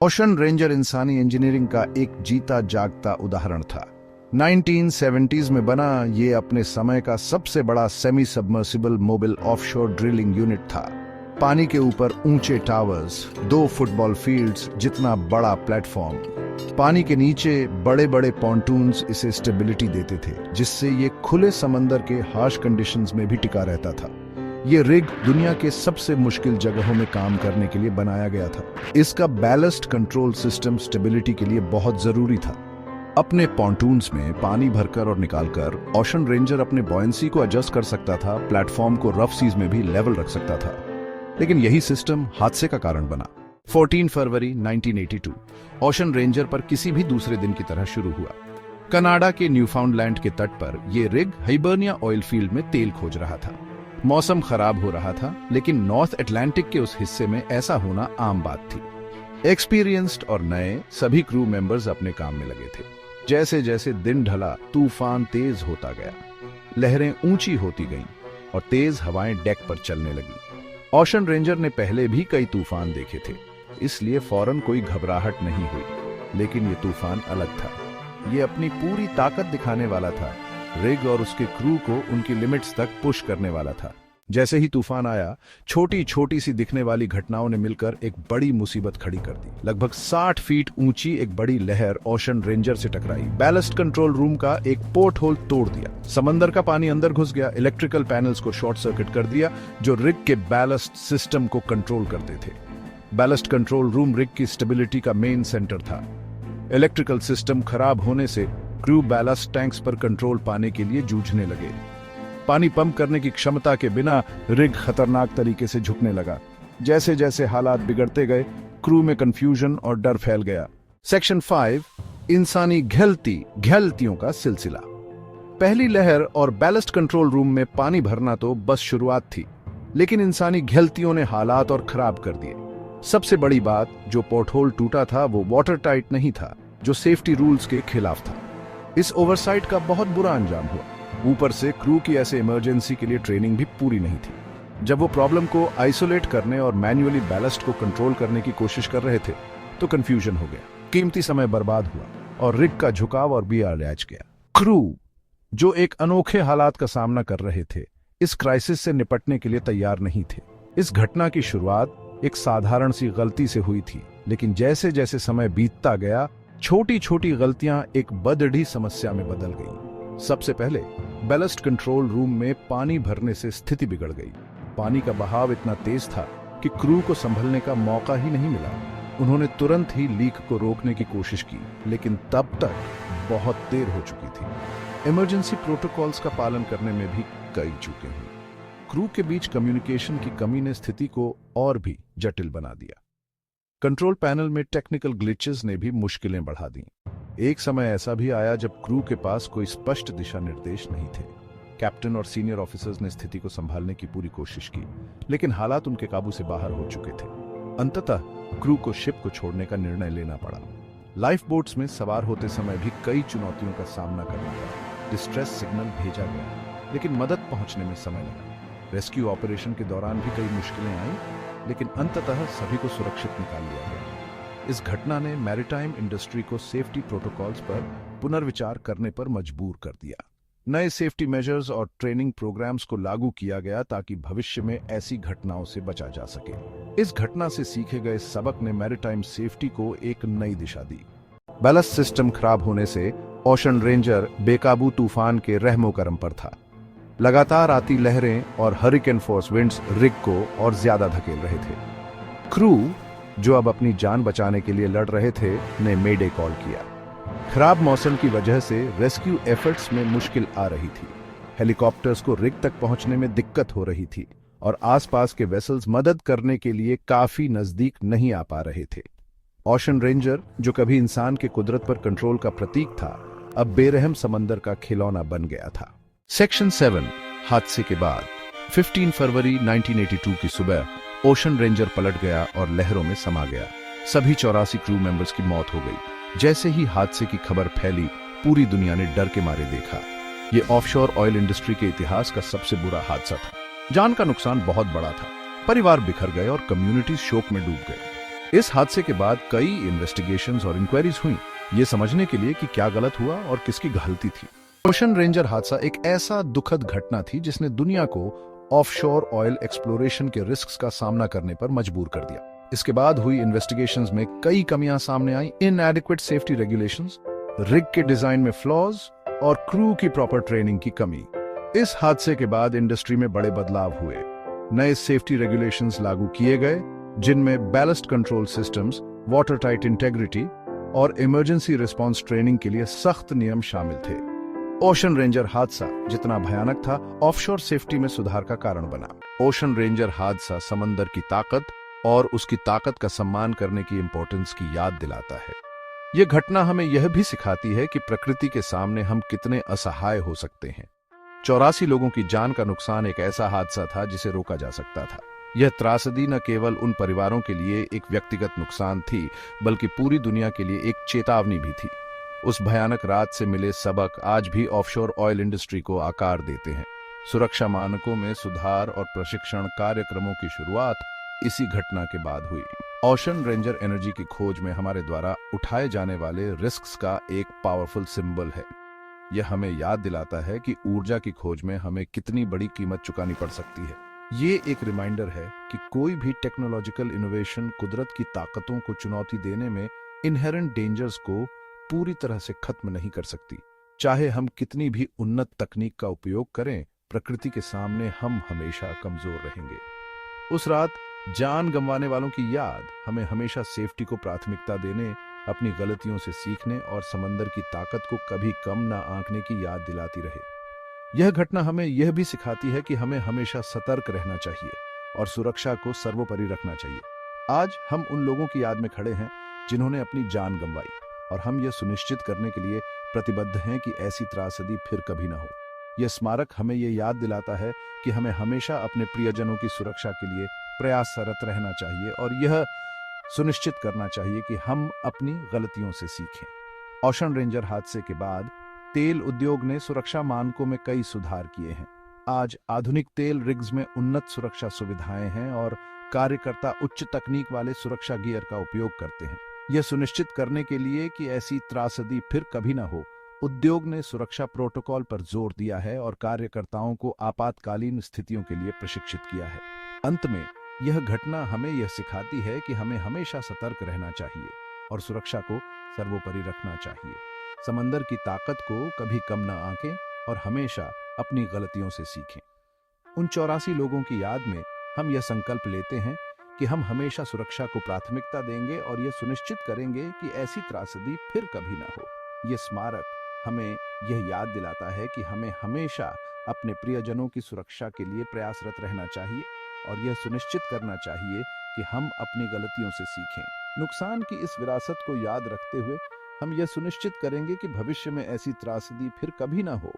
Ocean ranger इंसानी engineering का एक जीता जागता उदाहरण था। 1970s में बना ये अपने समय का सबसे बड़ा semi submersible mobile offshore drilling unit था। पानी के ऊपर ऊंचे टावर्स, 2 फुटबॉल फील्ड्स जितना बड़ा प्लेटफॉर्म, पानी के नीचे बड़े बड़े पॉन्टून्स इसे स्टेबिलिटी देते थे, जिससे ये खुले समंदर के हार्श कंडीशंस में भी टिका रहता था। ये रिग दुनिया के सबसे मुश्किल जगहों में काम करने के लिए बनाया गया था। इसका बैलेस्ट कंट्रोल सिस्टम स्टेबिलिटी के लिए बहुत जरूरी था। अपने पॉन्टून्स में पानी भरकर और निकालकर ओशन रेंजर अपने बॉयंसी को एडजस्ट कर सकता था, प्लेटफॉर्म को रफ सीज में भी लेवल रख सकता था। लेकिन यही सिस्टम हादसे का कारण बना। 14 फरवरी 1982 ओशन रेंजर पर किसी भी दूसरे दिन की तरह शुरू हुआ। कनाडा के न्यूफाउंडलैंड के तट पर यह रिग हाइबर्निया ऑयल फील्ड में तेल खोज रहा था। मौसम खराब हो रहा था, लेकिन नॉर्थ अटलांटिक के उस हिस्से में ऐसा होना आम बात थी। एक्सपीरियंस्ड और नए सभी क्रू मेंबर्स अपने काम में लगे थे। जैसे जैसे दिन ढला, तूफान तेज होता गया, लहरें ऊंची होती गईं और तेज हवाएं डेक पर चलने लगी। ओशन रेंजर ने पहले भी कई तूफान देखे थे, इसलिए फौरन कोई घबराहट नहीं हुई। लेकिन ये तूफान अलग था। ये अपनी पूरी ताकत दिखाने वाला था। रिग और उसके क्रू को उनकी लिमिट्स तक पुश करने वाला था। जैसे ही तूफान आया, छोटी छोटी सी दिखने वाली घटनाओं ने मिलकर एक बड़ी मुसीबत खड़ी कर दी। लगभग 60 फीट ऊंची एक बड़ी लहर ओशन रेंजर से टकराई, बैलेस्ट कंट्रोल रूम का एक पोर्ट होल तोड़ दिया, समंदर का पानी अंदर घुस गया, इलेक्ट्रिकल पैनल्स को शॉर्ट सर्किट कर दिया जो रिग के बैलेस्ट सिस्टम को कंट्रोल करते थे। बैलेस्ट कंट्रोल रूम रिग की स्टेबिलिटी का मेन सेंटर था। इलेक्ट्रिकल सिस्टम खराब होने से क्रू बैलेस्ट टैंक्स पर कंट्रोल पाने के लिए जूझने लगे। पानी पंप करने की क्षमता के बिना रिग खतरनाक तरीके से झुकने लगा। जैसे जैसे हालात बिगड़ते गए, क्रू में कंफ्यूजन और डर फैल गया। सेक्शन 5, इंसानी गलतियों का सिलसिला। पहली लहर और बैलेस्ट कंट्रोल रूम में पानी भरना तो बस शुरुआत थी, लेकिन इंसानी गलतियों ने हालात और खराब कर दिए। सबसे बड़ी बात, जो पोर्टहोल टूटा था वो वाटर टाइट नहीं था, जो सेफ्टी रूल्स के खिलाफ था। इस ओवरसाइट का बहुत बुरा अंजाम हुआ। ऊपर से क्रू की ऐसे इमरजेंसी के लिए ट्रेनिंग भी पूरी नहीं थी। जब वो प्रॉब्लम को आइसोलेट करने और मैन्युअली बैलेस्ट को कंट्रोल करने की कोशिश कर रहे थे तो कंफ्यूजन हो गया, कीमती समय बर्बाद हुआ और रिग का झुकाव और बियर लैच गया। क्रू, जो एक अनोखे हालात का सामना कर रहे थे, इस क्राइसिस से निपटने के लिए तैयार नहीं थे। इस घटना की शुरुआत एक साधारण सी गलती से हुई थी, लेकिन जैसे जैसे समय बीतता गया, छोटी छोटी गलतियां एक बड़ी समस्या में बदल गईं। सबसे पहले बैलेस्ट कंट्रोल रूम में पानी भरने से स्थिति बिगड़ गई। पानी का बहाव इतना तेज था कि क्रू को संभलने का मौका ही नहीं मिला। उन्होंने तुरंत ही लीक को रोकने की कोशिश की, लेकिन तब तक बहुत देर हो चुकी थी। इमरजेंसी प्रोटोकॉल्स का पालन करने में भी कई चूकें हुई। क्रू के बीच कम्युनिकेशन की कमी ने स्थिति को और भी जटिल बना दिया। कंट्रोल पैनल में टेक्निकल ग्लिचेस ने भी मुश्किलें बढ़ा दी। एक समय ऐसा भी आया जब क्रू के पास कोई स्पष्ट दिशा निर्देश नहीं थे। कैप्टन और सीनियर ऑफिसर्स ने स्थिति को संभालने की पूरी कोशिश की, लेकिन हालात उनके काबू से बाहर हो चुके थे। अंततः क्रू को शिप को छोड़ने का निर्णय लेना पड़ा। लाइफ बोट्स में सवार होते समय भी कई चुनौतियों का सामना करना पड़ा। डिस्ट्रेस सिग्नल भेजा गया, लेकिन मदद पहुंचने में समय लगा। रेस्क्यू ऑपरेशन के दौरान भी कई मुश्किलें आईं, लेकिन अंततः सभी को सुरक्षित निकाल लिया गया। इस घटना ने मैरीटाइम इंडस्ट्री को सेफ्टी प्रोटोकॉल्स पर पुनर्विचार करने पर मजबूर कर दिया। नए सेफ्टी मेजर्स और ट्रेनिंग प्रोग्राम्स को लागू किया गया ताकि भविष्य में ऐसी घटनाओं से बचा जा सके। इस घटना से सीखे गए सबक ने मैरीटाइम सेफ्टी को एक नई दिशा दी। बैलेस्ट सिस्टम खराब होने से ओशन रेंजर बेकाबू तूफान के रहमो करम पर था। लगातार आती लहरें और हरिकेन फोर्स विंड्स रिग को और ज्यादा धकेल रहे थे। क्रू, जो अब अपनी जान बचाने के लिए लड़ रहे थे, ने मेडे कॉल किया। खराब मौसम की वजह से रेस्क्यू एफर्ट्स में मुश्किल आ रही थी। हेलीकॉप्टर्स को रिग तक पहुंचने में दिक्कत हो रही थी और आसपास के वेसल्स मदद करने के लिए काफी नजदीक नहीं आ पा रहे थे। ओशन रेंजर, जो कभी इंसान के कुदरत पर कंट्रोल का प्रतीक था, अब बेरहम समंदर का खिलौना बन गया था। सेक्शन 7, हादसे के बाद। 15 फरवरी 1982 की सुबह ओशन रेंजर पलट गया और लहरों में समा गया। सभी 84 क्रू मेंबर्स की मौत हो गई। जैसे ही हादसे की खबर फैली, पूरी दुनिया ने डर के मारे देखा। यह ऑफशोर ऑयल इंडस्ट्री के इतिहास का सबसे बुरा हादसा था। जान का नुकसान बहुत बड़ा था। परिवार बिखर गए और कम्युनिटीज शोक में डूब गए। इस हादसे के बाद कई इन्वेस्टिगेशंस और इंक्वायरीज हुई, ये समझने के लिए कि क्या गलत हुआ और किसकी गलती थी। ओशन रेंजर हादसा एक ऐसा दुखद घटना थी जिसने दुनिया को ऑफशोर ऑयल एक्सप्लोरेशन के रिस्क्स का सामना करने पर मजबूर कर दिया। इसके बाद हुई इन्वेस्टिगेशंस में कई कमियां सामने आई, इनएडिक्वेट सेफ्टी रेगुलेशंस, रिग के डिजाइन में फ्लॉज और क्रू की प्रॉपर ट्रेनिंग की कमी। इस हादसे के बाद इंडस्ट्री में बड़े बदलाव हुए। नए सेफ्टी रेगुलेशंस लागू किए गए जिनमें ballast control systems, water tight integrity और इमरजेंसी रिस्पांस ट्रेनिंग के लिए सख्त नियम शामिल थे। ओशन रेंजर हादसा जितना भयानक था, ऑफशोर सेफ्टी में सुधार का कारण बना। ओशन रेंजर हादसा समंदर की ताकत और उसकी ताकत का सम्मान करने की इंपॉर्टेंस की याद दिलाता है। यह घटना हमें यह भी सिखाती है कि प्रकृति के सामने हम कितने असहाय हो सकते हैं। 84 लोगों की जान का नुकसान एक ऐसा हादसा था जिसे रोका जा सकता था। यह त्रासदी न केवल उन परिवारों के लिए एक व्यक्तिगत नुकसान थी, बल्कि पूरी दुनिया के लिए एक चेतावनी भी थी। उस भयानक रात से मिले सबक आज भी ऑफशोर ऑयल इंडस्ट्री को आकार देते हैं। सुरक्षा मानकों में सुधार और प्रशिक्षण कार्यक्रमों की शुरुआत इसी घटना के बाद हुई। ओशन रेंजर एनर्जी की खोज में हमारे द्वारा उठाए जाने वाले रिस्क्स का एक पावरफुल सिंबल है। यह हमें याद दिलाता है कि ऊर्जा की खोज में हमें कितनी बड़ी कीमत चुकानी पड़ सकती है। ये एक रिमाइंडर है कि कोई भी टेक्नोलॉजिकल इनोवेशन कुदरत की ताकतों को चुनौती देने में इनहेरेंट डेंजर्स को पूरी तरह से खत्म नहीं कर सकती। चाहे हम कितनी भी उन्नत तकनीक का उपयोग करें, प्रकृति के सामने हम हमेशा कमजोर रहेंगे। उस रात जान गंवाने वालों की याद हमें हमेशा सेफ्टी को प्राथमिकता देने, अपनी गलतियों से सीखने और समंदर की ताकत को कभी कम ना आंकने की याद दिलाती रहे। यह घटना हमें यह भी सिखाती है कि हमें हमेशा सतर्क रहना चाहिए और सुरक्षा को सर्वोपरि रखना चाहिए। आज हम उन लोगों की याद में खड़े हैं जिन्होंने अपनी जान गंवाई, और हम यह सुनिश्चित करने के लिए प्रतिबद्ध हैं कि ऐसी त्रासदी फिर कभी ना हो। यह स्मारक हमें यह याद दिलाता है कि हमें हमेशा अपने प्रियजनों की सुरक्षा के लिए प्रयासरत रहना चाहिए और यह सुनिश्चित करना चाहिए कि हम अपनी गलतियों से सीखें। ओशन रेंजर हादसे के बाद तेल उद्योग ने सुरक्षा मानकों में कई सुधार किए हैं। आज आधुनिक तेल रिग्स में उन्नत सुरक्षा सुविधाएं हैं और कार्यकर्ता उच्च तकनीक वाले सुरक्षा गियर का उपयोग करते हैं। यह सुनिश्चित करने के लिए कि ऐसी त्रासदी फिर कभी न हो, उद्योग ने सुरक्षा प्रोटोकॉल पर जोर दिया है और कार्यकर्ताओं को आपातकालीन स्थितियों के लिए प्रशिक्षित किया है। अंत में यह घटना हमें यह सिखाती है कि हमें हमेशा सतर्क रहना चाहिए और सुरक्षा को सर्वोपरि रखना चाहिए। समंदर की ताकत को कभी कम न आंकें और हमेशा अपनी गलतियों से सीखें। उन 84 लोगों की याद में हम यह संकल्प लेते हैं कि हम हमेशा सुरक्षा को प्राथमिकता देंगे और यह सुनिश्चित करेंगे कि ऐसी त्रासदी फिर कभी ना हो। यह स्मारक हमें यह याद दिलाता है कि हमें हमेशा अपने प्रियजनों की सुरक्षा के लिए प्रयासरत रहना चाहिए और यह सुनिश्चित करना चाहिए कि हम अपनी गलतियों से सीखें। नुकसान की इस विरासत को याद रखते हुए हम यह सुनिश्चित करेंगे कि भविष्य में ऐसी त्रासदी फिर कभी ना हो।